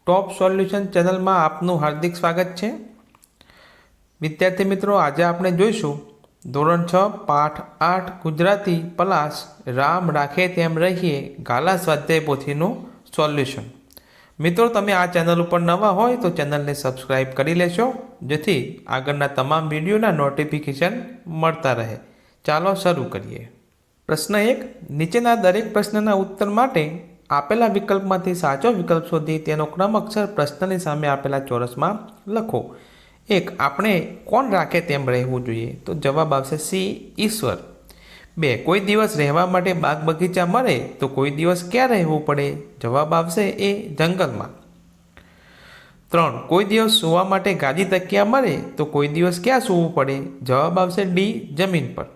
Top solution channel में आपનું हार्दिक स्वागत है। विद्यार्थी मित्रों, आज आपने જોઈશું ધોરણ 6 પાઠ 8 ગુજરાતી પ્લસ રામ રાખે તેમ રહીએ ગાલા સ્વાધ્યાય પોથીનું સોલ્યુશન। મિત્રો, તમે આ ચેનલ ઉપર નવા હોય તો ચેનલને સબસ્ક્રાઇબ કરી લેશો જેથી આગળના તમામ વિડીયોના નોટિફિકેશન મળતા રહે। ચાલો શરૂ કરીએ। પ્રશ્ન 1, નીચેના દરેક પ્રશ્નના ઉત્તર માટે આપેલા વિકલ્પમાંથી સાચો વિકલ્પ શોધી તેનો ક્રમ અક્ષર પ્રશ્નની સામે આપેલા ચોરસમાં લખો। 1, આપણે કોણ રાખે તેમ રહેવું જોઈએ? તો જવાબ આવશે સી, ઈશ્વર। 2, કોઈ દિવસ રહેવા માટે બાગ બગીચા મળે તો કોઈ દિવસ ક્યાં રહેવું પડે? જવાબ આવશે એ, જંગલમાં। 3, કોઈ દિવસ સૂવા માટે ગાદી તકિયા મળે તો કોઈ દિવસ ક્યાં સૂવું પડે? જવાબ આવશે ડી, જમીન પર।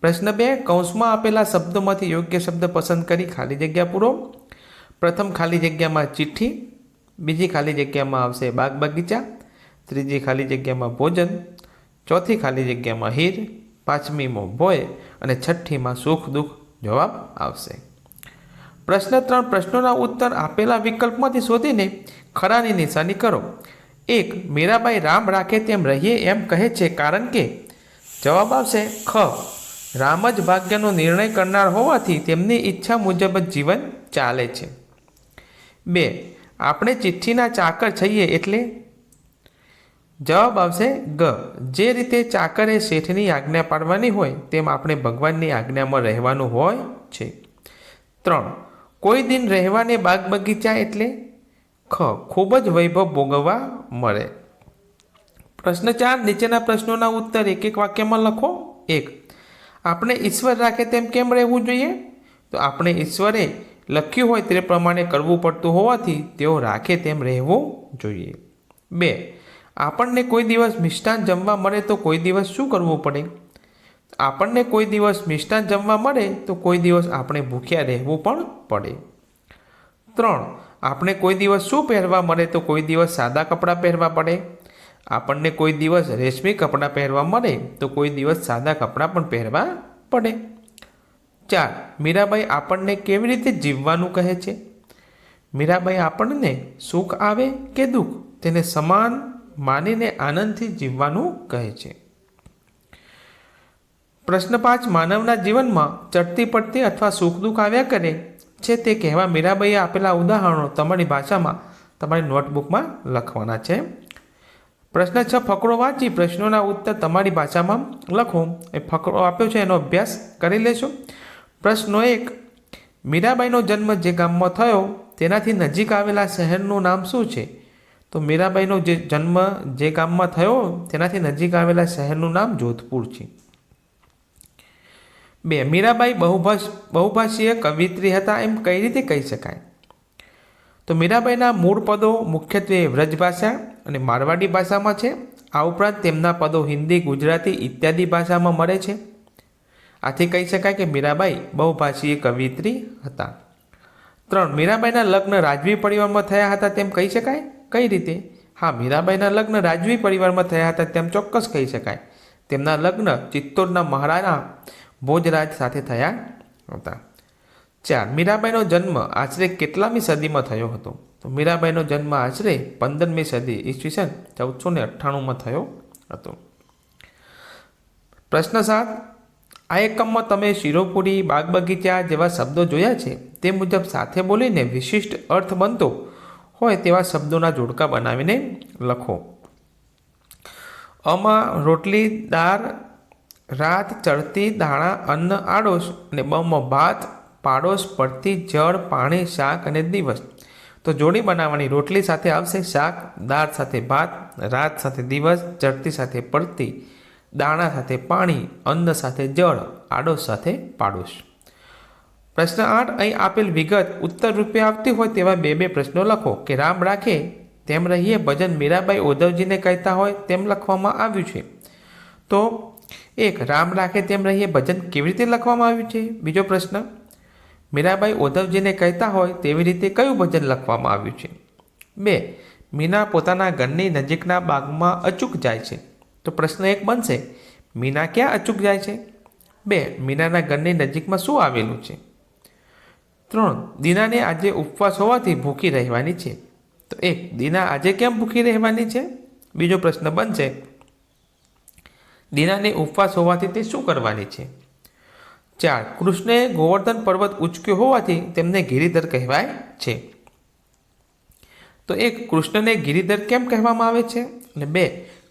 પ્રશ્ન 2, કૌંસમાં આપેલા શબ્દોમાંથી યોગ્ય શબ્દ પસંદ કરી ખાલી જગ્યા પૂરો। પ્રથમ ખાલી જગ્યામાં ચિઠ્ઠી, બીજી ખાલી જગ્યામાં આવશે બાગ બગીચા, ત્રીજી ખાલી જગ્યામાં ભોજન, ચોથી ખાલી જગ્યામાં હીર, પાંચમીમાં ભોય અને છઠ્ઠીમાં સુખ દુઃખ જવાબ આવશે। પ્રશ્ન 3, પ્રશ્નોના ઉત્તર આપેલા વિકલ્પમાંથી શોધીને ખરાની નિશાની કરો। 1, મીરાબાઈ રામ રાખે તેમ રહીએ એમ કહે છે કારણ કે? જવાબ આવશે ખ, રામ જ ભાગ્યનો નિર્ણય કરનાર હોવાથી તેમની ઈચ્છા મુજબ જ જીવન ચાલે છે। 2, આપણે ચિઠ્ઠીના ચાકર છીએ એટલે? જવાબ આવશે ગ, જે રીતે ચાકરે શેઠની આજ્ઞા પાડવાની હોય તેમ આપણે ભગવાનની આજ્ઞામાં રહેવાનું હોય છે। 3, કોઈ દિન રહેવાને બાગ બગીચા એટલે? ખ, ખૂબ જ વૈભવ ભોગવવા મળે। પ્રશ્ન 4, નીચેના પ્રશ્નોના ઉત્તર એક એક વાક્યમાં લખો। 1, આપણે ઈશ્વર રાખે તેમ કેમ રહેવું જોઈએ? તો આપણે ઈશ્વરે લખ્યું હોય તે પ્રમાણે કરવું પડતું હોવાથી તેઓ રાખે તેમ રહેવું જોઈએ। 2, આપણને કોઈ દિવસ મિષ્ટાન જમવા મળે તો કોઈ દિવસ શું કરવું પડે? આપણને કોઈ દિવસ મિષ્ટાન જમવા મળે તો કોઈ દિવસ આપણે ભૂખ્યા રહેવું પણ પડે। 3, આપણે કોઈ દિવસ શું પહેરવા મળે તો કોઈ દિવસ સાદા કપડાં પહેરવા પડે? આપણને કોઈ દિવસ રેશમી કપડાં પહેરવા મળે તો કોઈ દિવસ સાદા કપડાં પણ પહેરવા પડે। 4, મીરાબાઈ આપણને કેવી રીતે જીવવાનું કહે છે? મીરાબાઈ આપણને સુખ આવે કે દુઃખ તેને સમાન માનીને આનંદથી જીવવાનું કહે છે। પ્રશ્ન 5, માનવના જીવનમાં ચડતી પડતી અથવા સુખ દુઃખ આવ્યા કરે છે તે કહેવા મીરાબાઈએ આપેલા ઉદાહરણો તમારી ભાષામાં તમારી નોટબુકમાં લખવાના છે। પ્રશ્ન 6, ફકરો વાંચી પ્રશ્નોના ઉત્તર તમારી ભાષામાં લખો। એ ફકરો આપ્યો છે એનો અભ્યાસ કરી લેશો। પ્રશ્નો 1, મીરાબાઈનો જન્મ જે ગામમાં થયો તેનાથી નજીક આવેલા શહેરનું નામ શું છે? તો મીરાબાઈનો જન્મ જે ગામમાં થયો તેનાથી નજીક આવેલા શહેરનું નામ જોધપુર છે। 2, મીરાબાઈ બહુભાષીય કવિયત્રી હતા એમ કઈ રીતે કહી શકાય? તો મીરાબાઈના મૂળ પદો મુખ્યત્વે વ્રજભાષા અને મારવાડી ભાષામાં છે। આ ઉપરાંત તેમના પદો હિન્દી, ગુજરાતી ઇત્યાદિ ભાષામાં મળે છે। આથી કહી શકાય કે મીરાબાઈ બહુભાષીય કવિયત્રી હતા। 3, મીરાબાઈના લગ્ન રાજવી પરિવારમાં થયા હતા તેમ કહી શકાય? કઈ રીતે? હા, મીરાબાઈના લગ્ન રાજવી પરિવારમાં થયા હતા તેમ ચોક્કસ કહી શકાય। તેમના લગ્ન ચિત્તોડના મહારાણા ભોજરાજ સાથે થયા હતા। 4, મીરાબાઈનો જન્મ આશરે કેટલામી સદીમાં થયો હતો? તો મીરાબાઈનો જન્મ આશરે 15મી સદી ઈસવીસન 1498માં થયો હતો। પ્રશ્ન 7, આ એકમમાં તમે શિરોપુરી, બાગ બગીચા જેવા શબ્દો જોયા છે તે મુજબ સાથે બોલીને વિશિષ્ટ અર્થ બનતો હોય તેવા શબ્દોના જોડકા બનાવીને લખો। અમાં રોટલી, દાળ, રાત, ચડતી, દાણા, અન્ન, આડોશ અને બમાં ભાત, પાડોશ, પડતી, જળ, પાણી, શાક અને દિવસ। તો જોડી બનાવવાની, રોટલી સાથે આવશે શાક, દાળ સાથે ભાત, રાત સાથે દિવસ, ચડતી સાથે પડતી, દાણા સાથે પાણી, અન્ન સાથે જળ, આડોશ સાથે પાડોશ। પ્રશ્ન 8, અહીં આપેલ વિગત ઉત્તર રૂપે આવતી હોય તેવા બે પ્રશ્નો લખો કે રામ રાખે તેમ રહીએ ભજન મીરાબાઈ ઉદ્ધવજીને કહેતા હોય તેમ લખવામાં આવ્યું છે। તો 1, રામ રાખે તેમ રહીએ ભજન કેવી રીતે લખવામાં આવ્યું છે? બીજો પ્રશ્ન, મીરાબાઈ ઉદ્ધવજીને કહેતા હોય તેવી રીતે કયું ભજન લખવામાં આવ્યું છે? 2, મીના પોતાના ઘરની નજીકના બાગમાં અચૂક જાય છે। તો પ્રશ્ન 1 બનશે, મીના ક્યાં અચૂક જાય છે? 2, મીનાના ઘરની નજીકમાં શું આવેલું છે? 3, દીનાને આજે ઉપવાસ હોવાથી ભૂખી રહેવાની છે। તો 1. દીના આજે કેમ ભૂખી રહેવાની છે? બીજો પ્રશ્ન બનશે, દીનાને ઉપવાસ હોવાથી તે શું કરવાની છે? 4. કૃષ્ણએ ગોવર્ધન પર્વત ઉચક્યો હોવાથી તેમને ગિરિધર કહેવાય છે. તો 1. કૃષ્ણને ગિરિધર કેમ કહેવામાં આવે છે? અને 2.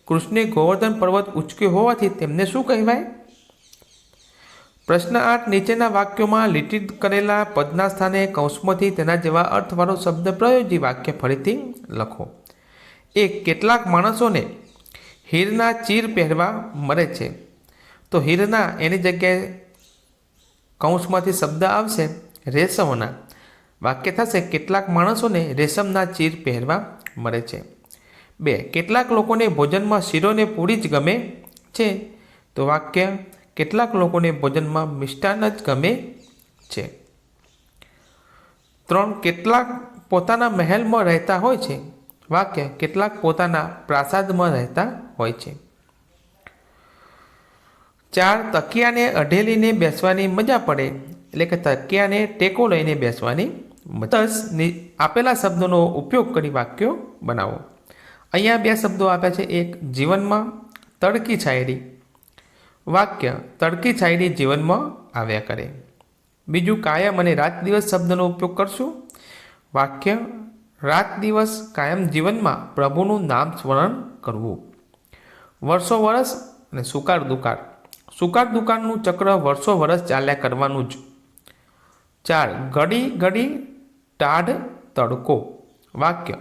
કૃષ્ણે ગોવર્ધન પર્વત ઉચક્યો હોવાથી તેમને શું કહેવાય? પ્રશ્ન 8. નીચેના વાક્યોમાં લીટી કરેલા પદના સ્થાને કૌંસમાંથી તેના જેવા અર્થવાળો શબ્દ પ્રયોજી વાક્ય ફરીથી લખો. 1. કેટલાક માણસોને હીરના ચીર પહેરવા મળે છે. તો હીરના એની જગ્યાએ કૌંસમાંથી શબ્દ આવશે રેશમના. વાક્ય થશે કેટલાક માણસોને રેશમના ચીર પહેરવા મળે છે. 2. કેટલાક લોકોને ભોજનમાં શીરો ને પૂરી જ ગમે છે. તો વાક્ય કેટલાક લોકોને ભોજનમાં મિષ્ટાન જ ગમે છે. 3. કેટલાક પોતાના મહેલમાં રહેતા હોય છે. વાક્ય કેટલાક પોતાના પ્રાસાદમાં રહેતા હોય છે. 4. તકિયાને અઢેલીને બેસવાની મજા પડે, એટલે કે તકિયાને ટેકો લઈને બેસવાની મજા. 10. આપેલા શબ્દોનો ઉપયોગ કરી વાક્યો બનાવો. અહીંયા 2 શબ્દો આપ્યા છે. 1. જીવનમાં તડકી છાયડી. વાક્ય તડકી છાયડી જીવનમાં આવ્યા કરે. બીજું કાયમ અને રાત દિવસ શબ્દનો ઉપયોગ કરશું. વાક્ય રાત દિવસ કાયમ જીવનમાં પ્રભુનું નામ સ્મરણ કરવું. વર્ષો વર્ષ અને સુકાળ દુકાળ. સુકાળ દુકાળનું ચક્ર વર્ષો વર્ષ ચાલ્યા કરવાનું જ. 4. ઘડી ઘડી ટાઢ તડકો. વાક્ય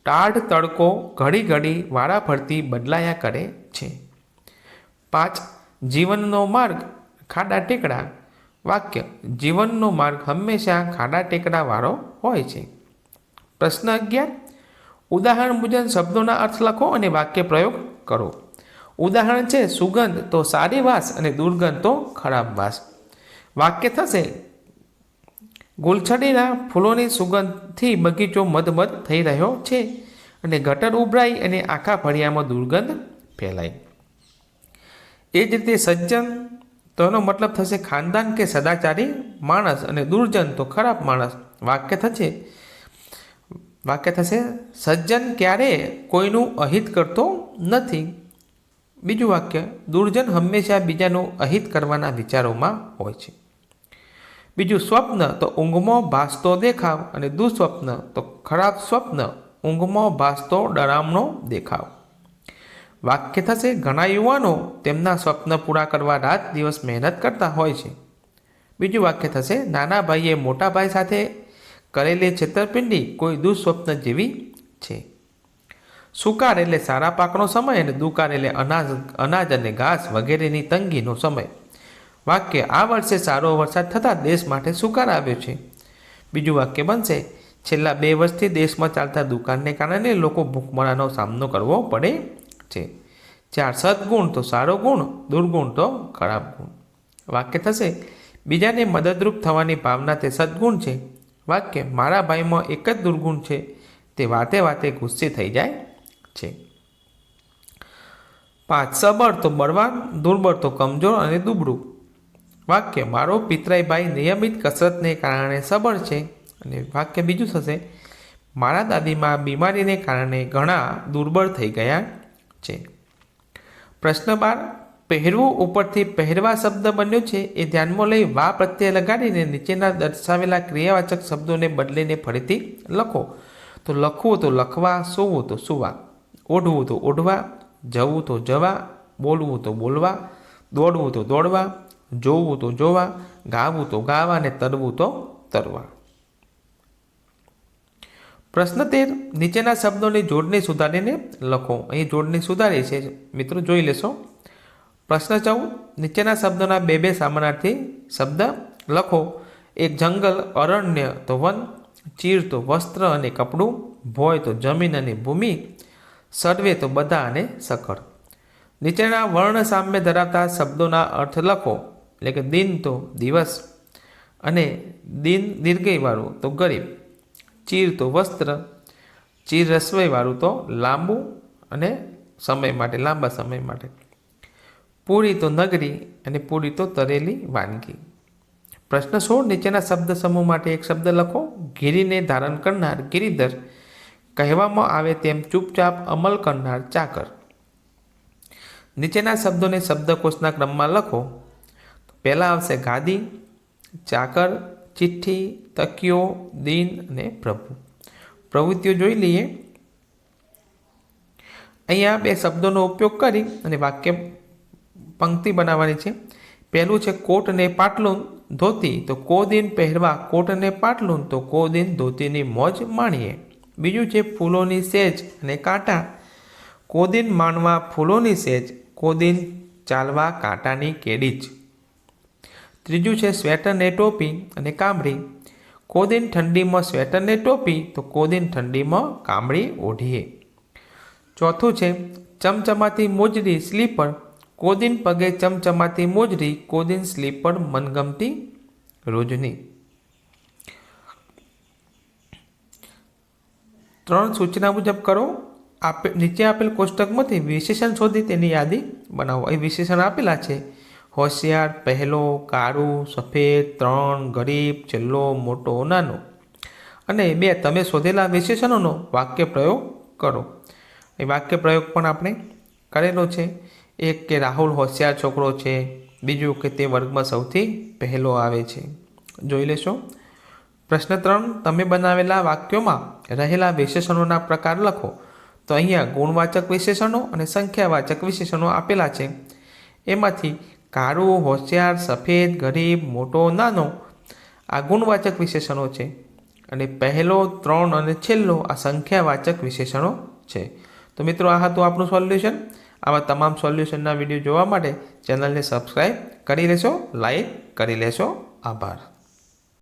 ટાઢ તડકો ઘડી ઘડી વારા ફરતી બદલાયા કરે છે. 5. જીવનનો માર્ગ ખાડા ટેકડા. વાક્ય જીવનનો માર્ગ હંમેશા ખાડા ટેકડા વાળો હોય છે. પ્રશ્ન 11. ઉદાહરણ મુજબ શબ્દોના અર્થ લખો અને વાક્ય પ્રયોગ કરો. ઉદાહરણ છે સુગંધ તો સારી વાસ અને દુર્ગંધ તો ખરાબ વાસ. વાક્ય થશે ગુલછડીના ફૂલોની સુગંધથી બગીચો મધમધ થઈ રહ્યો છે અને ગટર ઉભરાઈ અને આખા ફળિયામાં દુર્ગંધ ફેલાઈ. એ જ રીતે સજ્જન તો એનો મતલબ થશે ખાનદાન કે સદાચારી માણસ અને દુર્જન તો ખરાબ માણસ. વાક્ય થશે સજ્જન ક્યારેય કોઈનું અહિત કરતો નથી. બીજું વાક્ય દુર્જન હંમેશા બીજાનું અહિત કરવાના વિચારોમાં હોય છે. બીજું સ્વપ્ન તો ઊંઘમાં ભાસતો દેખાવ અને દુઃસ્વપ્ન તો ખરાબ સ્વપ્ન ઊંઘમાં ભાસતો ડરામણો દેખાવ. વાક્ય થશે ઘણા યુવાનો તેમના સ્વપ્ન પૂરા કરવા રાત દિવસ મહેનત કરતા હોય છે. બીજું વાક્ય થશે નાના ભાઈએ મોટા ભાઈ સાથે કરેલી છેતરપિંડી કોઈ દુઃસ્વપ્ન જેવી છે. સુકાળ એટલે સારા પાકનો સમય અને દુકાળ એટલે અનાજ અને ઘાસ વગેરેની તંગીનો સમય. વાક્ય આ વર્ષે સારો વરસાદ થતાં દેશ માટે સુકાળ આવ્યો છે. બીજું વાક્ય બનશે છેલ્લા 2 વર્ષથી દેશમાં ચાલતા દુકાળને કારણે લોકો ભૂખમરાનો સામનો કરવો પડે છે. 4. સદગુણ તો સારો ગુણ, દુર્ગુણ તો ખરાબ ગુણ. વાક્ય થશે બીજાને મદદરૂપ થવાની ભાવના તે સદગુણ છે. વાક્ય મારા ભાઈમાં એક જ દુર્ગુણ છે, તે વાતે વાતે ગુસ્સે થઈ જાય છે. 5. સબળ તો બળવાન, દુર્બળ તો કમજોર અને દુબળું. વાક્ય મારો પિતરાઈ ભાઈ નિયમિત કસરતને કારણે સબળ છે. અને વાક્ય બીજું થશે મારા દાદીમાં બીમારીને કારણે ઘણા દુર્બળ થઈ ગયા છે. પ્રશ્ન 12. પહેરવું ઉપરથી પહેરવા શબ્દ બન્યો છે એ ધ્યાનમાં લઈ વા પ્રત્યય લગાડીને નીચેના દર્શાવેલા ક્રિયાવાચક શબ્દોને બદલીને ફરીથી લખો. તો લખવું તો લખવા, સૂવું તો સૂવા, ઓઢવું તો ઓઢવા, જવું તો જવા, બોલવું તો બોલવા, દોડવું તો દોડવા, જોવું તો જોવા, ગાવું તો ગાવા અને તરવું તો તરવા. પ્રશ્ન 13. નીચેના શબ્દોની જોડણી સુધારીને લખો. અહીં જોડણી સુધારી છે મિત્રો, જોઈ લેશો. પ્રશ્ન 14. નીચેના શબ્દોના 2 સમાનાર્થી શબ્દ લખો. એક જંગલ, અરણ્ય તો વન, ચીર તો વસ્ત્ર અને કપડું, ભોય તો જમીન અને ભૂમિ, સર્વે તો બધા અને સકળ. નીચેના વર્ણ સામ્ય ધરાવતા શબ્દોના અર્થ લખો. એટલે કે દિન તો દિવસ અને દિન દીર્ઘઈવાળું તો ગરીબ, ચીર તો વસ્ત્ર, ચીર રસવઈવાળું તો લાંબુ અને સમય માટે, લાંબા સમય માટે, પૂરી તો નગરી અને પૂરી તો તરેલી વાનગી. પ્રશ્ન 16. નીચેના શબ્દ સમૂહ માટે એક શબ્દ લખો. ગિરીને ધારણ કરનાર ગિરિધર કહેવામાં આવે તેમ ચૂપચાપ અમલ કરનાર ચાકર. નીચેના શબ્દોને શબ્દકોશના ક્રમમાં લખો. પહેલાં આવશે ગાદી, ચાકર, ચિઠ્ઠી, તકિયો, દિન અને પ્રભુ. પ્રવૃત્તિઓ જોઈ લઈએ. અહીંયા બે શબ્દોનો ઉપયોગ કરી અને વાક્ય પંક્તિ બનાવવાની છે. પહેલું છે કોટ ને પાટલું ધોતી, તો કો દિન પહેરવા કોટ ને પાટલું, તો કો દિન ધોતીની મોજ માણીએ. બીજું છે ફૂલોની સેજ અને કાંટા, કો દિન માણવા ફૂલોની સેજ, કો દિન ચાલવા કાંટાની કેડી જ. ત્રીજું છે સ્વેટર ને ટોપી અને કામળી, કો દિન ઠંડીમાં સ્વેટર ને ટોપી, તો કો દિન ઠંડીમાં કામળી ઓઢીએ. ચોથું છે ચમચમાતી મોજડી સ્લીપર, કો દિન પગે ચમચમાતી મોજડી, કો દિન સ્લીપર મનગમતી રોજની. 3 સૂચના મુજબ કરો. નીચે આપેલ કોષ્ટકમાંથી વિશેષણ શોધી તેની યાદી બનાવો. એ વિશેષણ આપેલા છે: હોશિયાર, પહેલો, કાળું, સફેદ, 3, ગરીબ, છેલ્લો, મોટો, નાનો. અને 2 તમે શોધેલા વિશેષણોનો વાક્ય પ્રયોગ કરો. એ વાક્ય પ્રયોગ પણ આપણે કરેલો છે. એક કે રાહુલ હોશિયાર છોકરો છે, બીજું કે તે વર્ગમાં સૌથી પહેલો આવે છે. જોઈ લેશો. પ્રશ્ન 3, તમે બનાવેલા વાક્યોમાં રહેલા વિશેષણોના પ્રકાર લખો. તો અહીંયા ગુણવાચક વિશેષણો અને સંખ્યાવાચક વિશેષણો આપેલા છે. એમાંથી કાળું, હોશિયાર, સફેદ, ગરીબ, મોટો, નાનો આ ગુણવાચક વિશેષણો છે. અને પહેલો, 3 અને છેલ્લો આ સંખ્યાવાચક વિશેષણો છે. તો મિત્રો, આ હતું આપણું સોલ્યુશન. આવા તમામ સોલ્યુશનના વિડીયો જોવા માટે ચેનલને સબસ્ક્રાઈબ કરી લેશો, લાઈક કરી લેશો. આભાર.